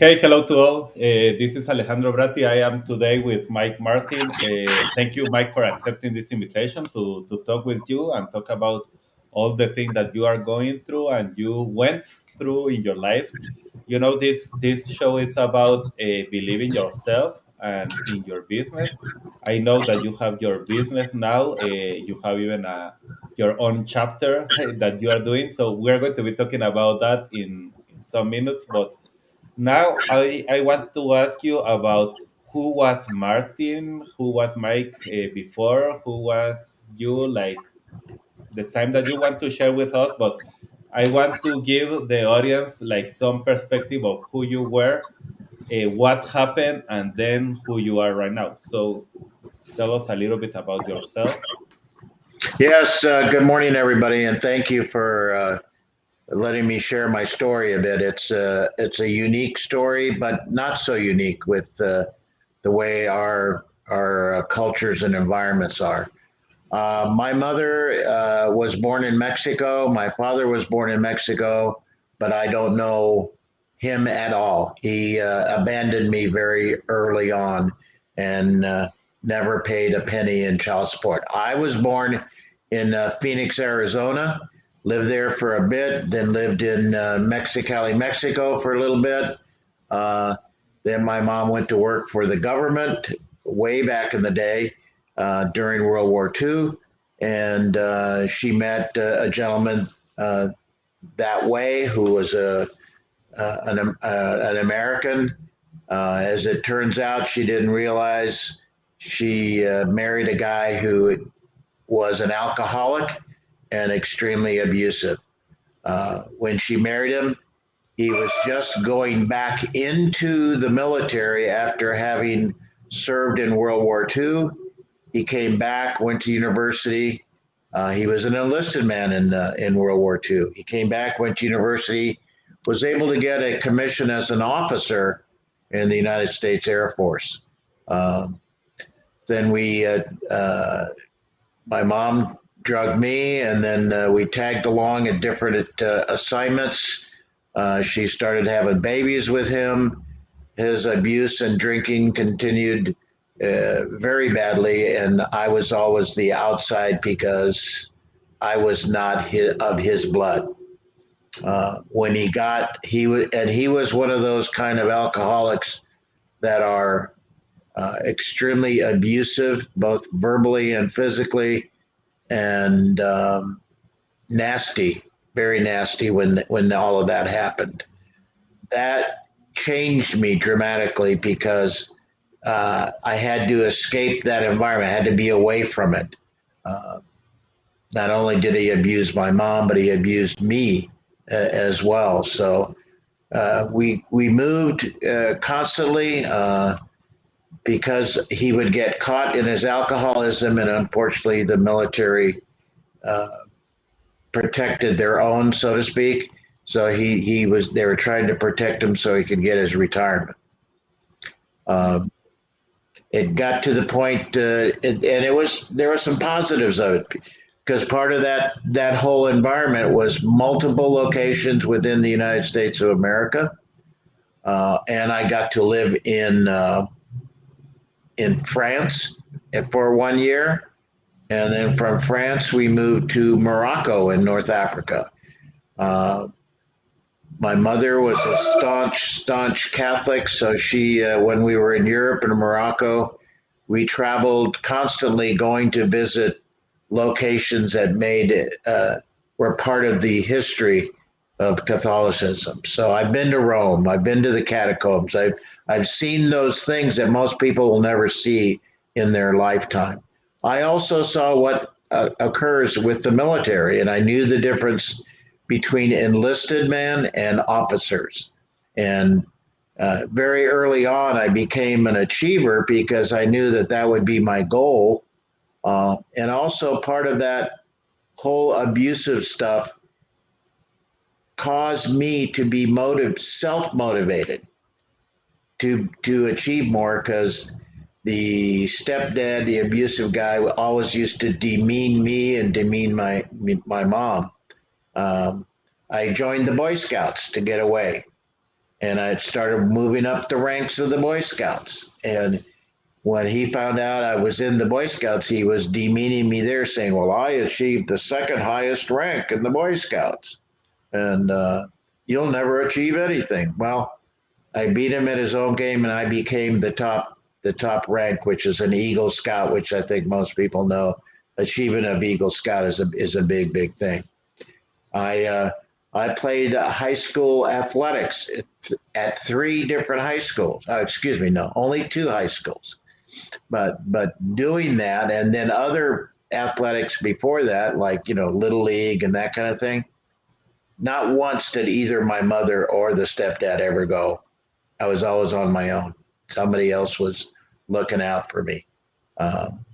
Hey, hello to all. This is Alejandro Bratti. I am today with Mike Martin. Thank you, Mike, for accepting this invitation to talk with you and talk about all the things that you are going through and you went through in your life. You know, this show is about believing yourself and in your business. I know that you have your business now. You have even your own chapter that you are doing. So we're going to be talking about that in some minutes, but now I want to ask you about who was Martin, who was Mike before, who was you, like the time that you want to share with us. But I want to give the audience like some perspective of who you were, what happened, and then who you are right now. So tell us a little bit about yourself. Yes, good morning, everybody, and thank you for letting me share my story a bit. It's a unique story, but not so unique with the way our cultures and environments are. My mother was born in Mexico. My father was born in Mexico, but I don't know him at all. He abandoned me very early on and never paid a penny in child support. I was born in Phoenix, Arizona, lived there for a bit, then lived in Mexicali, Mexico for a little bit. Uh, then my mom went to work for the government way back in the day during World War II, and she met a gentleman that way who was an American. As it turns out, she didn't realize she married a guy who was an alcoholic and extremely abusive. When she married him, he was just going back into the military after having served in World War II. He came back, went to university. He was an enlisted man in World War II. He came back, went to university, was able to get a commission as an officer in the United States Air Force. Um, then my mom drugged me, and then we tagged along at different assignments. She started having babies with him. His abuse and drinking continued very badly, and I was always the outside because I was not of his blood. When he was one of those kind of alcoholics that are extremely abusive, both verbally and physically, and nasty, very nasty when all of that happened. That changed me dramatically because I had to escape that environment. I had to be away from it. Uh, Not only did he abuse my mom, but he abused me as well. So we moved constantly because he would get caught in his alcoholism, and unfortunately, the military uh, protected their own, so to speak. So they were trying to protect him so he could get his retirement. Um, it got to the point, and there were some positives of it because part of that whole environment was multiple locations within the United States of America, and I got to live in France for 1 year, and then from France we moved to Morocco in North Africa. Uh, my mother was a staunch Catholic, so when we were in Europe and Morocco, we traveled constantly, going to visit locations that were part of the history of Catholicism. So I've been to Rome, I've been to the catacombs, I've seen those things that most people will never see in their lifetime. I also saw what occurs with the military, and I knew the difference between enlisted men and officers. And very early on, I became an achiever because I knew that would be my goal. And also, part of that whole abusive stuff caused me to be self-motivated to achieve more because the stepdad, the abusive guy, always used to demean me and demean my mom. I joined the Boy Scouts to get away. and I started moving up the ranks of the Boy Scouts. And when he found out I was in the Boy Scouts, he was demeaning me there, saying, "Well, I achieved the second highest rank in the Boy Scouts, and you'll never achieve anything." Well, I beat him at his own game, and I became the top rank, which is an Eagle Scout, which I think most people know. Achieving a Eagle Scout is a big thing. I uh, I played high school athletics at three different high schools. Excuse me, no, only two high schools. But doing that, and then other athletics before that, like little league and that kind of thing. Not once did either my mother or the stepdad ever go. I was always on my own. Somebody else was looking out for me. Um,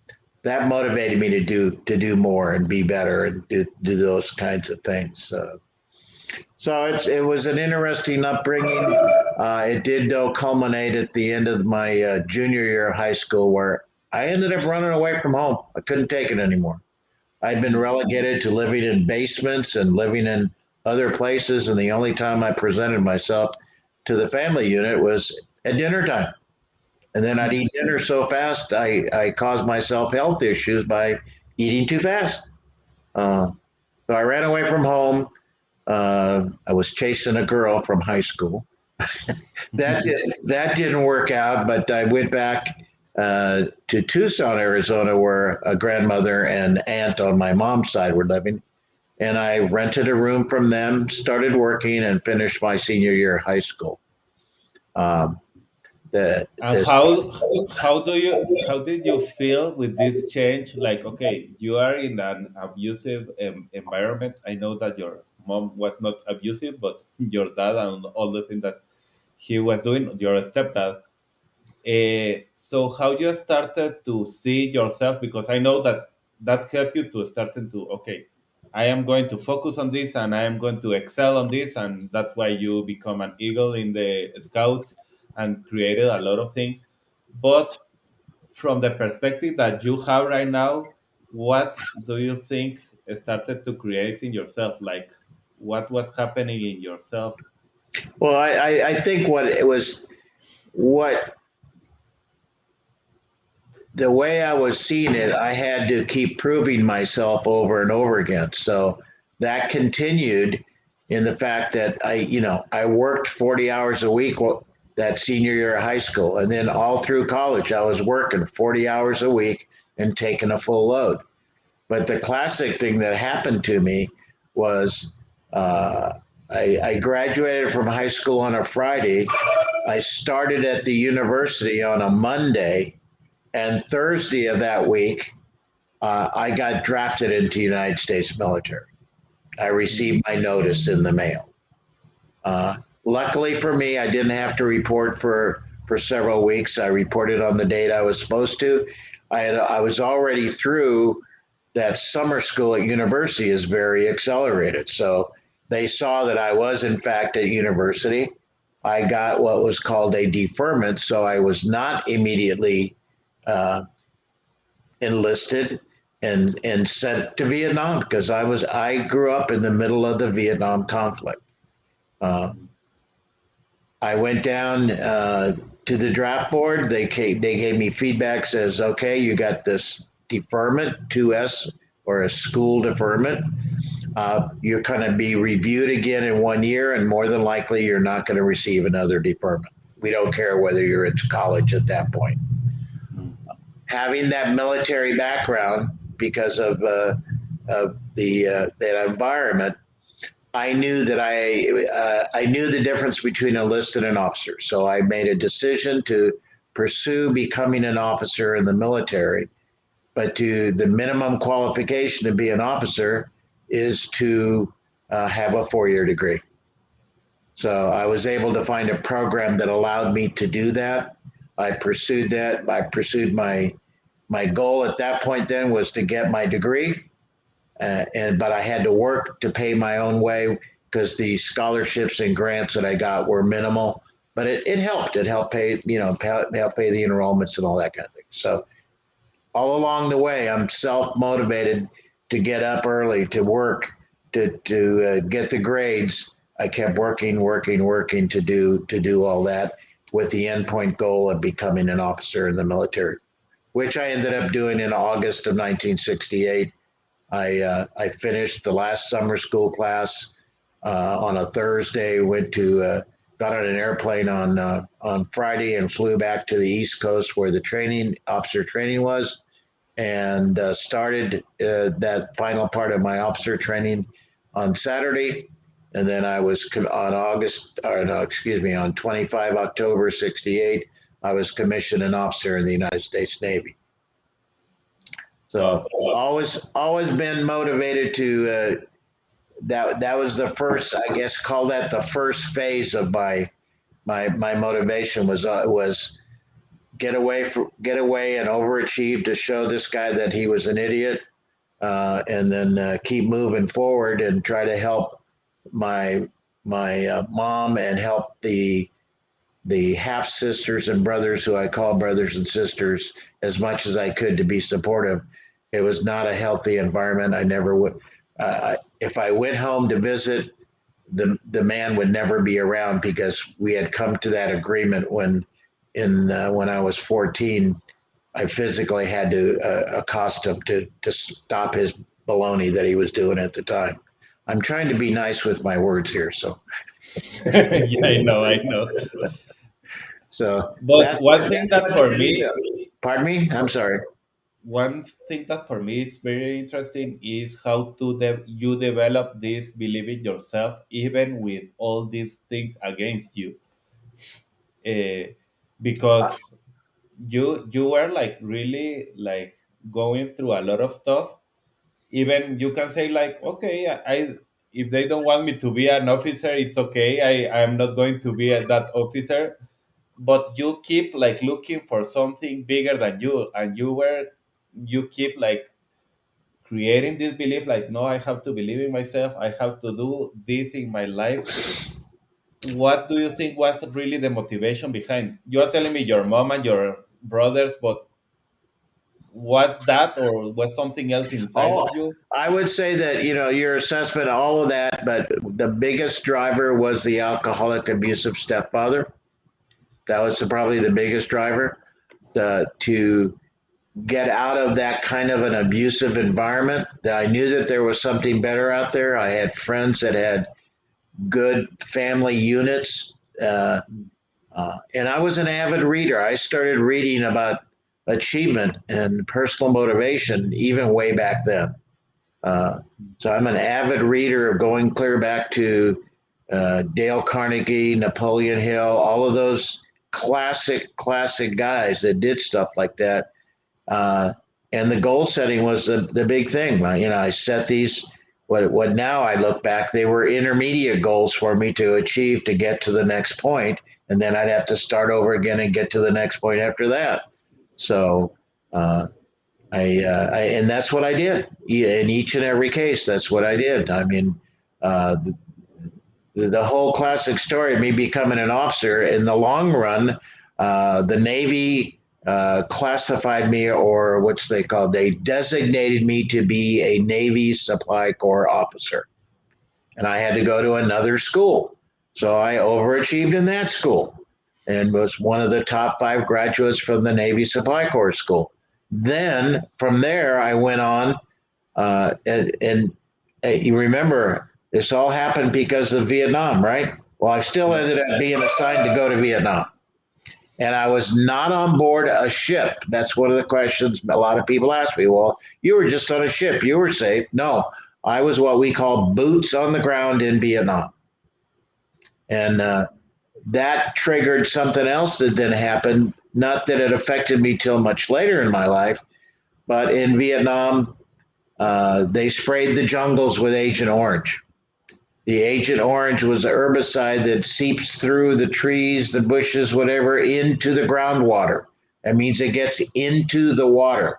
that motivated me to do more and be better and do those kinds of things. So it was an interesting upbringing. It did though culminate at the end of my junior year of high school, where I ended up running away from home. I couldn't take it anymore. I'd been relegated to living in basements and living in other places, and the only time I presented myself to the family unit was at dinner time. And then I'd eat dinner so fast, I caused myself health issues by eating too fast. Uh, so I ran away from home. I was chasing a girl from high school. That didn't work out, but I went back to Tucson, Arizona, where a grandmother and aunt on my mom's side were living. And I rented a room from them, started working, and finished my senior year of high school. Um, the, And this, how did you feel with this change? Like, okay, you are in an abusive environment. I know that your mom was not abusive, but your dad and all the things that he was doing, your stepdad. So how you started to see yourself, because I know that that helped you to starting to, okay, I am going to focus on this and I am going to excel on this, and that's why you become an eagle in the scouts and created a lot of things. But from the perspective that you have right now, what do you think started to create in yourself? Like, what was happening in yourself? well, I think what the way I was seeing it, I had to keep proving myself over and over again. So that continued in the fact that I worked 40 hours a week that senior year of high school. And then all through college, I was working 40 hours a week and taking a full load. But the classic thing that happened to me was uh, I graduated from high school on a Friday. I started at the university on a Monday, and Thursday of that week, I got drafted into the United States military. I received my notice in the mail. Luckily for me, I didn't have to report for several weeks. I reported on the date I was supposed to. I was already through that summer school at university is very accelerated. So they saw that I was in fact at university. I got what was called a deferment, so I was not immediately uh, enlisted and sent to Vietnam because I grew up in the middle of the Vietnam conflict. Uh, I went down to the draft board. They gave me feedback. Says, okay, you got this deferment, 2S or a school deferment. You're going to be reviewed again in 1 year, and more than likely, you're not going to receive another deferment. We don't care whether you're in college at that point. Having that military background because of that environment, I knew that I knew the difference between enlisted and officer. So I made a decision to pursue becoming an officer in the military. But the minimum qualification to be an officer is to have a 4-year degree. So I was able to find a program that allowed me to do that. I pursued that. I pursued my goal at that point then was to get my degree, but I had to work to pay my own way because the scholarships and grants that I got were minimal. But it helped. It helped pay help pay the enrollments and all that kind of thing. So all along the way, I'm self motivated to get up early, to work, to get the grades. I kept working to do all that with the endpoint goal of becoming an officer in the military, which I ended up doing in August of 1968. I finished the last summer school class on a Thursday. Got on an airplane on Friday and flew back to the East Coast where the training officer training was, and started that final part of my officer training on Saturday. And then I was on on 25 October 68, I was commissioned an officer in the United States Navy. Wow. So always been motivated to that was the first, I guess, call that the first phase of my motivation was get away and overachieve to show this guy that he was an idiot, and then keep moving forward and try to help my mom and help the half sisters and brothers who I call brothers and sisters as much as I could to be supportive. It was not a healthy environment. I never would. If I went home to visit, the man would never be around because we had come to that agreement when I was 14. I physically had to accost him to stop his baloney that he was doing at the time. I'm trying to be nice with my words here, Yeah, I know, I know. so But that's one thing that's that what for I me, do. Pardon me. I'm sorry. one thing that for me is very interesting is how you develop this belief in yourself, even with all these things against you. Uh, because you were like really like going through a lot of stuff. Even you can say like, okay, I if they don't want me to be an officer, it's okay. I am not going to be that officer. But you keep like looking for something bigger than you, and you keep like creating this belief like, no, I have to believe in myself, I have to do this in my life. What do you think was really the motivation behind? You are telling me your mom and your brothers, but was that or was something else inside Oh, of you? I would say that your assessment, all of that, but the biggest driver was the alcoholic, abusive stepfather. That was probably the biggest driver to get out of that kind of an abusive environment. That I knew that there was something better out there. I had friends that had good family units, and I was an avid reader. I started reading about achievement and personal motivation even way back then. Uh, so I'm an avid reader of going clear back to Dale Carnegie, Napoleon Hill, all of those classic guys that did stuff like that. Uh, and the goal setting was the big thing. I set these. What now I look back, they were intermediate goals for me to achieve to get to the next point, and then I'd have to start over again and get to the next point after that. So uh, and that's what I did in each and every case. That's what I did. I mean, uh, the whole classic story of me becoming an officer in the long run, the Navy classified me, or what's they called, they designated me to be a Navy Supply Corps officer. And I had to go to another school. So I overachieved in that school and was one of the top 5 graduates from the Navy Supply Corps school. Then from there, I went on, and you remember this all happened because of Vietnam, right? Well, I still Yeah. ended up being assigned to go to Vietnam. And I was not on board a ship. That's one of the questions a lot of people ask me. Well, you were just on a ship. You were safe. No, I was what we call boots on the ground in Vietnam. And that triggered something else that then happened. Not that it affected me till much later in my life, but in Vietnam, they sprayed the jungles with Agent Orange. The Agent Orange was a herbicide that seeps through the trees, the bushes, whatever, into the groundwater. That means it gets into the water.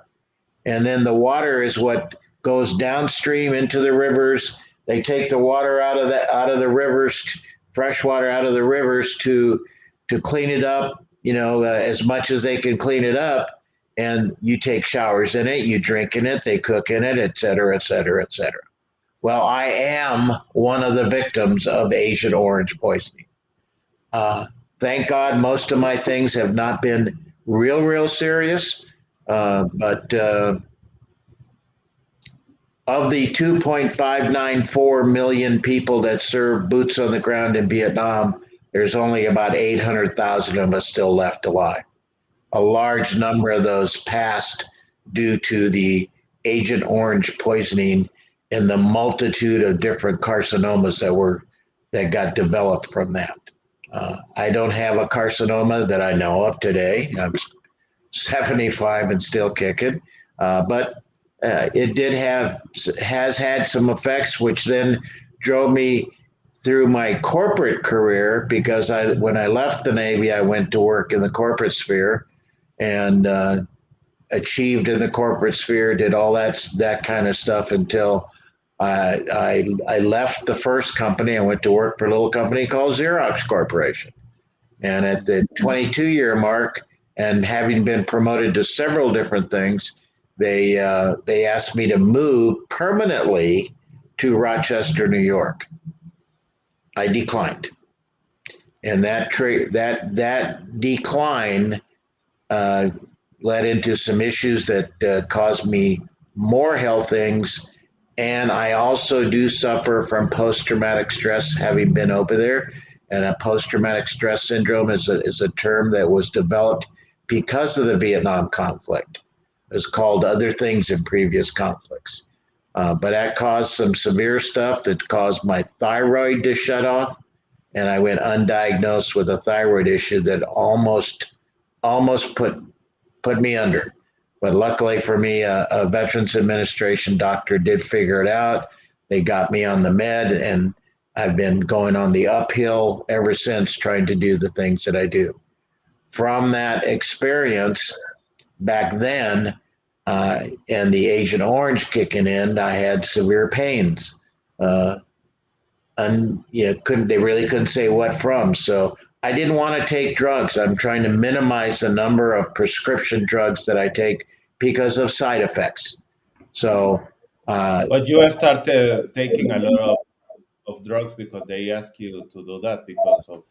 And then the water is what goes downstream into the rivers. They take the water out of the rivers, fresh water out of the rivers to clean it up, as much as they can clean it up. And you take showers in it, you drink in it, they cook in it, et cetera, et cetera, et cetera. Well, I am one of the victims of Agent Orange poisoning. Uh, Thank God most of my things have not been real serious. But of the 2.594 million people that served boots on the ground in Vietnam, there's only about 800,000 of us still left alive. A large number of those passed due to the Agent Orange poisoning and the multitude of different carcinomas that got developed from that. I don't have a carcinoma that I know of today. I'm 75 and still kicking, but it has had some effects, which then drove me through my corporate career because when I left the Navy, I went to work in the corporate sphere and achieved in the corporate sphere, did all that kind of stuff until I left the first company. I went to work for a little company called Xerox Corporation. And at the 22-year mark, and having been promoted to several different things, they asked me to move permanently to Rochester, New York. I declined, and that decline uh, led into some issues that caused me more health things. And I also do suffer from post traumatic stress, having been over there. And a post traumatic stress syndrome is a term that was developed because of the Vietnam conflict. It was called other things in previous conflicts. But that caused some severe stuff that caused my thyroid to shut off. And I went undiagnosed with a thyroid issue that almost put me under. But luckily for me, a Veterans Administration doctor did figure it out. They got me on the med, and I've been going on the uphill ever since, trying to do the things that I do. From that experience back then, and the Agent Orange kicking in, I had severe pains. And they really couldn't say what from. So I didn't want to take drugs. I'm trying to minimize the number of prescription drugs that I take because of side effects. So, But you started taking a lot of drugs because they ask you to do that because of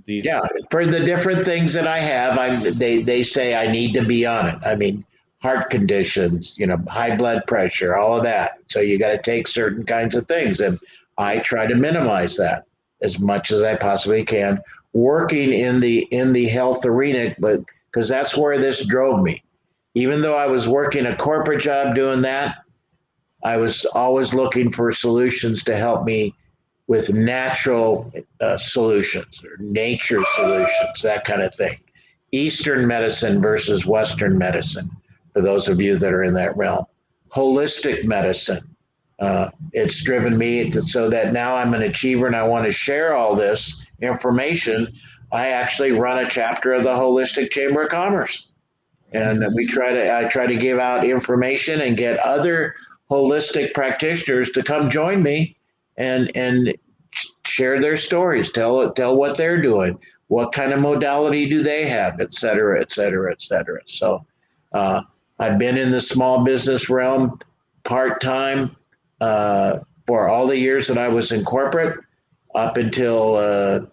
yeah, this. for the different things that I have, they say I need to be on it. I mean, heart conditions, high blood pressure, all of that. So you got to take certain kinds of things, and I try to minimize that as much as I possibly can. Working in the health arena, but because that's where this drove me. Even though I was working a corporate job doing that, I was always looking for solutions to help me with natural solutions or nature solutions, that kind of thing. Eastern medicine versus Western medicine, for those of you that are in that realm. Holistic medicine. It's driven me so that now I'm an achiever and I want to share all this information. I actually run a chapter of the Holistic Chamber of Commerce. And I try to give out information and get other holistic practitioners to come join me and share their stories, tell what they're doing, what kind of modality do they have, et cetera, et cetera, et cetera. So uh, I've been in the small business realm part time for all the years that I was in corporate up until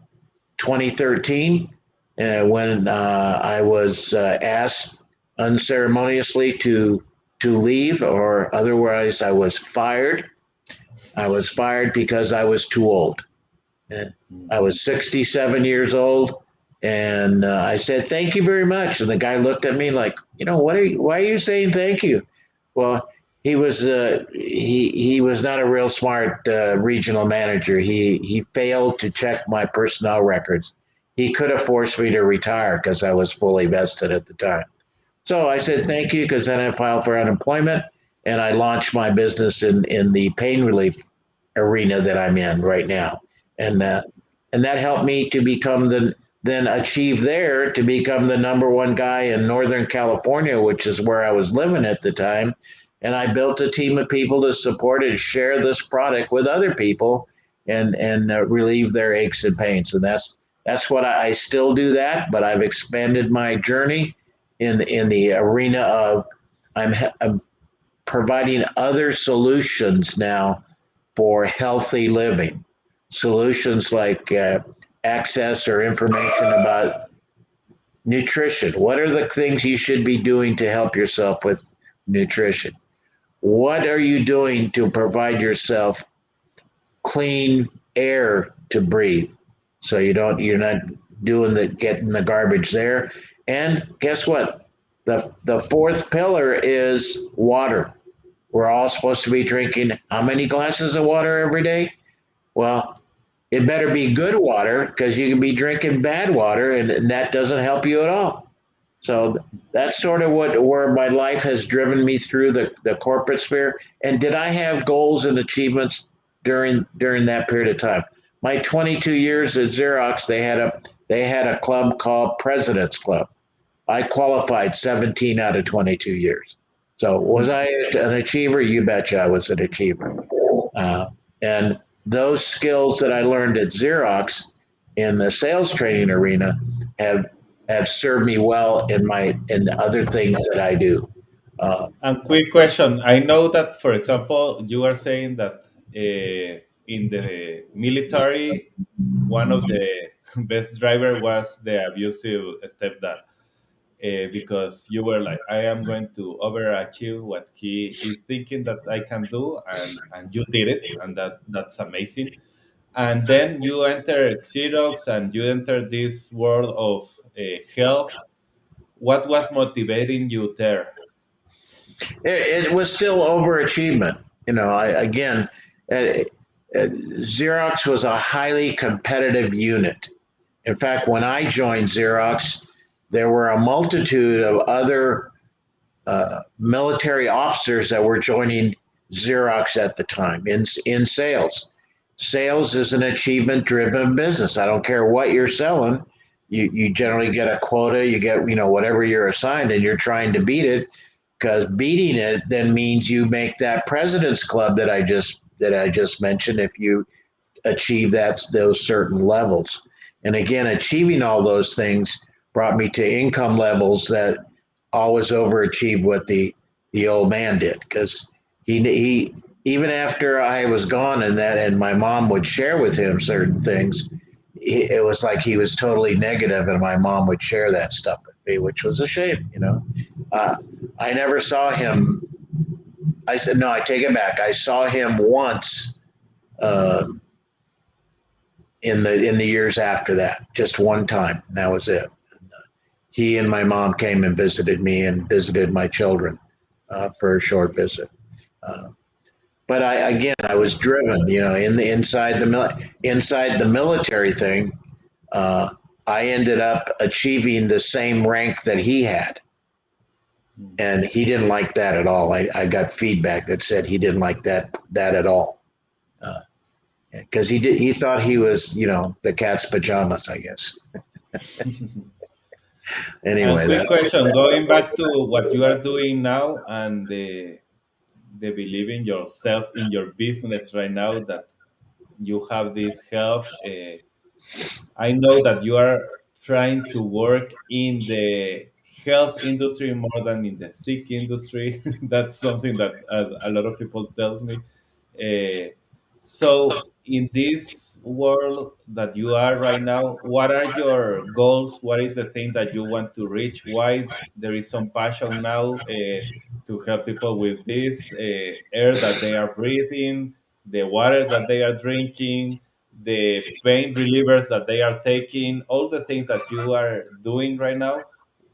2013, when I was asked unceremoniously to leave, or otherwise I was fired. I was fired because I was too old. I was 67 years old, and I said thank you very much. And the guy looked at me like, why are you saying thank you? Well, he was not a real smart regional manager. He failed to check my personnel records. He could have forced me to retire because I was fully vested at the time. So I said thank you, because then I filed for unemployment and I launched my business in the pain relief arena that I'm in right now, and that helped me to become then achieve there to become the number one guy in Northern California, which is where I was living at the time. And I built a team of people to support and share this product with other people and relieve their aches and pains. And that's what I still do that, but I've expanded my journey in the arena of I'm providing other solutions now for healthy living. Solutions like access or information about nutrition. What are the things you should be doing to help yourself with nutrition? What are you doing to provide yourself clean air to breathe so you're not doing the getting the garbage there? And guess what? The fourth pillar is water. We're all supposed to be drinking how many glasses of water every day? Well, it better be good water because you can be drinking bad water and that doesn't help you at all. So that's sort of what where my life has driven me through the corporate sphere. And did I have goals and achievements during that period of time? My 22 years at Xerox, they had a club called President's Club. I qualified 17 out of 22 years. So was I an achiever? You betcha I was an achiever. And those skills that I learned at Xerox in the sales training arena have have served me well in other things that I do. Uh, And quick question. I know that, for example, you are saying that in the military, one of the best driver was the abusive stepdad, because you were like, I am going to overachieve what he is thinking that I can do, and you did it, and that's amazing. And then you enter Xerox and you enter this world of health. What was motivating you there? it was still overachievement. You know, uh, Xerox was a highly competitive unit. In fact, when I joined Xerox, there were a multitude of other military officers that were joining Xerox at the time in sales. Sales is an achievement driven business. I don't care what you're selling. You generally get a quota, you get, whatever you're assigned, and you're trying to beat it because beating it then means you make that president's club that I just mentioned if you achieve those certain levels. And again, achieving all those things brought me to income levels that always overachieved what the old man did because he even after I was gone and my mom would share with him certain things, it was like he was totally negative, and my mom would share that stuff with me, which was a shame. Uh, I never saw him. I said no. I take it back. I saw him once uh, in the years after that, just one time. And that was it. He and my mom came and visited me and visited my children for a short visit. Uh, but I was driven, in the inside the military thing. Uh, I ended up achieving the same rank that he had, and he didn't like that at all. I got feedback that said he didn't like that at all, because he thought he was, the cat's pajamas, I guess. And Anyway, quick that's question, going back to what you are doing now and the believing yourself in your business right now that you have this health. I know that you are trying to work in the health industry more than in the sick industry. That's something that a lot of people tells me. Uh, so in this world that you are right now, what are your goals? What is the thing that you want to reach? Why there is some passion now to help people with this air that they are breathing, the water that they are drinking, the pain relievers that they are taking, all the things that you are doing right now?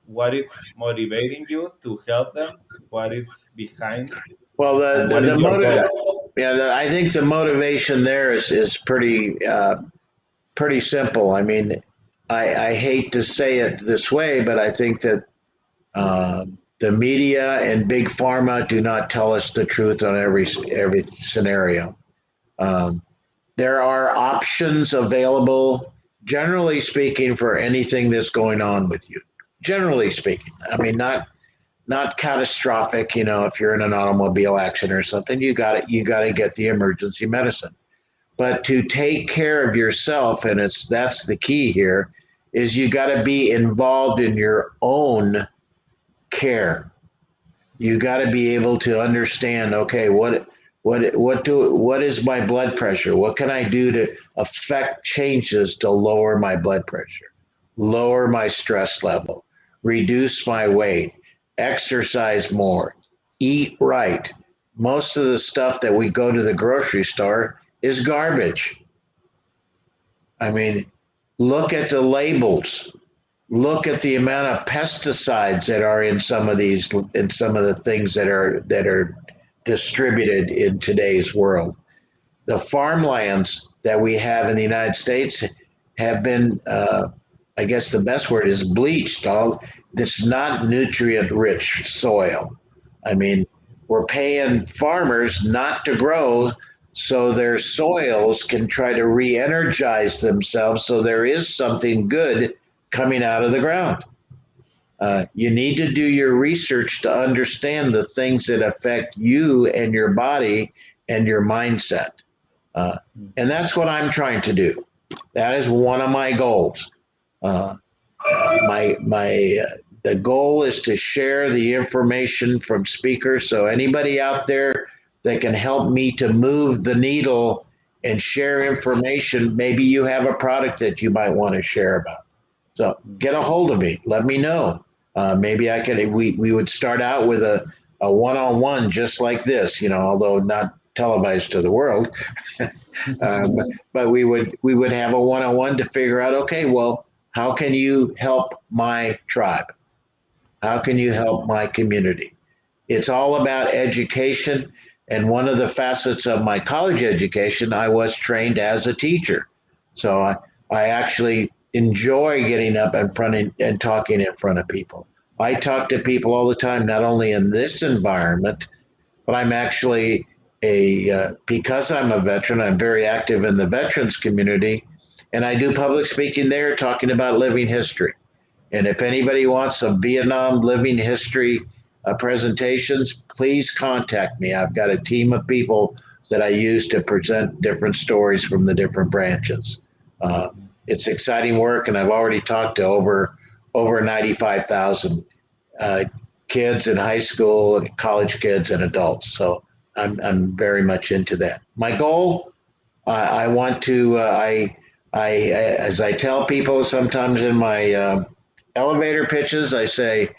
What is motivating you to help them? What is behind, well and the what the is your motive. goals? Yeah, I think the motivation there is pretty simple. I mean, I hate to say it this way, but I think that the media and big pharma do not tell us the truth on every scenario. Um, there are options available, generally speaking, for anything that's going on with you. Generally speaking, I mean, not catastrophic. If you're in an automobile accident or something, you got to get the emergency medicine. But to take care of yourself, and that's the key here, is you got to be involved in your own care. You got to be able to understand, okay, What is my blood pressure? What can I do to affect changes to lower my blood pressure, lower my stress level, reduce my weight, exercise more, eat right? Most of the stuff that we go to the grocery store is garbage. I mean, look at the labels. Look at the amount of pesticides that are in some of the things that are distributed in today's world. The farmlands that we have in the United States have been, I guess the best word is bleached. All it's not nutrient rich soil. I mean, we're paying farmers not to grow so their soils can try to re-energize themselves so there is something good coming out of the ground. You need to do your research to understand the things that affect you and your body and your mindset. Uh, and that's what I'm trying to do. That is one of my goals. Uh, the goal is to share the information from speakers. So anybody out there that can help me to move the needle and share information, maybe you have a product that you might want to share about. So get a hold of me. Let me know. Maybe I could. We would start out with a one-on-one just like this, although not televised to the world. But we would have a one-on-one to figure out. Okay, well, how can you help my tribe? How can you help my community? It's all about education. And one of the facets of my college education, I was trained as a teacher. So I actually enjoy getting up in front and talking in front of people. I talk to people all the time, not only in this environment, but I'm actually because I'm a veteran, I'm very active in the veterans community, and I do public speaking there, talking about living history. And if anybody wants some Vietnam living history presentations, please contact me. I've got a team of people that I use to present different stories from the different branches. It's exciting work, and I've already talked to over 95,000 kids in high school, college kids, and adults. So I'm very much into that. My goal, I want to, as I tell people sometimes in my elevator pitches, I say,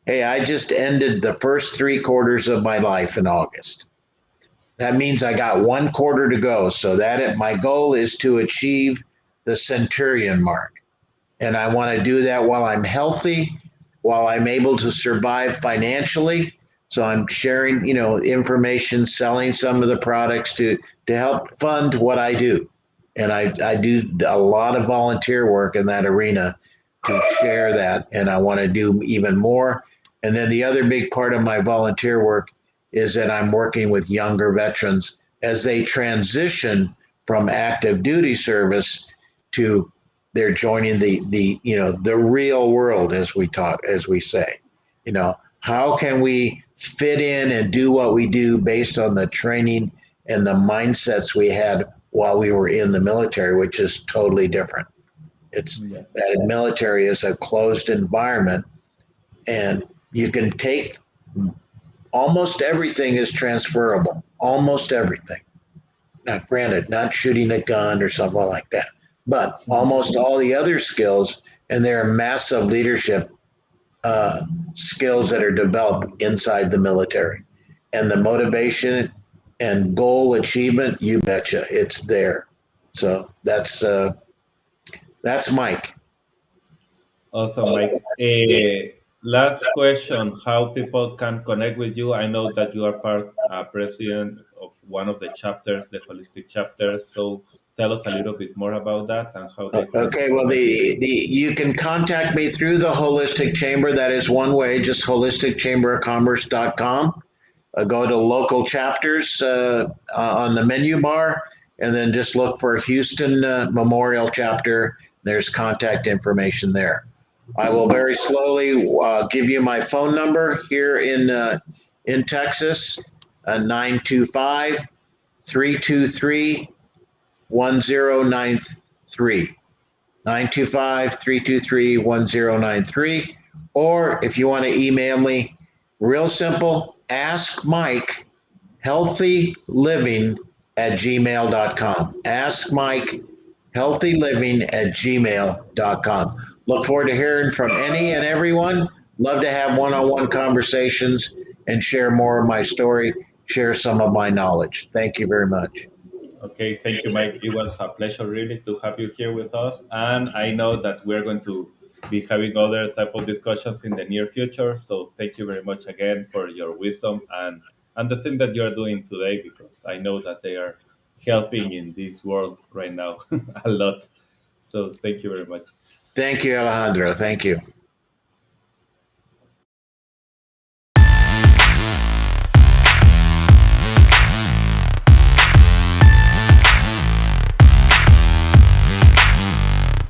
hey, I just ended the first 3 quarters of my life in August. That means I got 1 quarter to go. So my goal is to achieve the centurion mark. And I want to do that while I'm healthy, while I'm able to survive financially. So I'm sharing, information, selling some of the products to help fund what I do. And I do a lot of volunteer work in that arena to share that. And I want to do even more. And then the other big part of my volunteer work is that I'm working with younger veterans as they transition from active duty service to they're joining the real world, as we say. How can we fit in and do what we do based on the training and the mindsets we had while we were in the military, which is totally different. It's that military is a closed environment, and you can take almost everything is transferable. Almost everything. Now, granted, not shooting a gun or something like that, but almost all the other skills, and there are massive leadership skills that are developed inside the military, and the motivation and goal achievement. You betcha, it's there. So that's Mike. Awesome, Mike. Last question: how people can connect with you? I know that you are president of one of the chapters, the holistic chapters. So tell us a little bit more about that and how they can Okay, well, connect with you. you can contact me through the Holistic Chamber. That is one way, just holisticchamberofcommerce.com. Go to local chapters on the menu bar, and then just look for Houston Memorial Chapter. There's contact information there. I will very slowly give you my phone number here in Texas, 925 323 1093. 925-323-1093. Or if you want to email me, real simple, ask Mike healthyliving at gmail.com. Ask Mike, healthyliving at gmail.com. Look forward to hearing from any and everyone. Love to have one on one conversations and share more of my story, share some of my knowledge. Thank you very much. Okay, thank you, Mike. It was a pleasure really to have you here with us, and I know that we're going to be having other type of discussions in the near future. So thank you very much again for your wisdom and the thing that you are doing today, because I know that they are helping in this world right now a lot. So thank you very much. Thank you, Alejandro. Thank you.